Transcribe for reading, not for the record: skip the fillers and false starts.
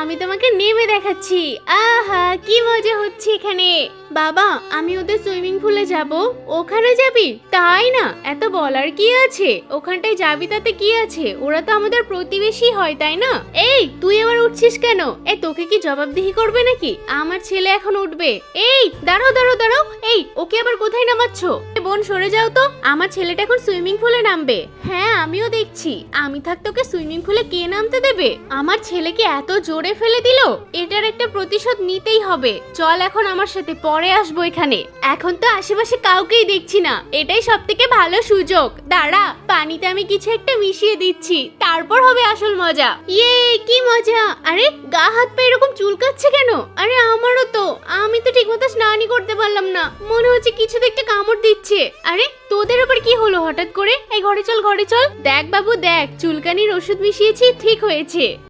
আমি তোমাকে নেমে দেখাচ্ছি। আহা কি মজা হচ্ছে এখানে। বাবা আমি ওদের সুইমিং পুলে যাব। ওখানে যাবি? তাই না, এত বলার কি আছে, ওখানটায় যাবি তাতে কি আছে, ওরা তো আমাদের প্রতিবেশী হয় তাই না। এই তুই আবার উঠছিস কেন? তোকে কি জবাবদিহি করবে নাকি? আমার ছেলে এখন উঠবে। এই দাঁড়াও দাঁড়াও দাঁড়াও, এই ওকে আবার কোথায় নামাচ্ছ? বোন সরে যাও তো, আমার ছেলেটা এখন সুইমিং পুলে নামবে। হ্যাঁ আমিও দেখছি, আমি থাকতে ওকে সুইমিং পুলে কে নামতে দেবে? আমার ছেলেকে এত জোরে ফেলে দিল, এটার একটা প্রতিশোধ নিতেই হবে। চল এখন আমার সাথে, পরে আসবো এখানে। এখন তো আশেপাশে কাউকেই দেখছি না, এটাই সবথেকে ভালো সুযোগ। দাঁড়া, পানিতে আমি কিছু একটা মিশিয়ে দিচ্ছি, তারপর হবে আসল মজা। ইয়ে কি মজা। আরে গা হাত পা এরকম চুলকাচ্ছে কেন? আরে আমারও তো, আমি তো ঠিকমতো স্নানই করতে পারলাম না, মনে হচ্ছে কিছুতে একটা কামড় দিচ্ছে। আরে তোদের আবার কি হলো হঠাৎ করে? এই ঘরে চল ঘরে চল। দেখ বাবু দেখ, চুলকানির ওষুধ মিশিয়েছি, ঠিক হয়েছে।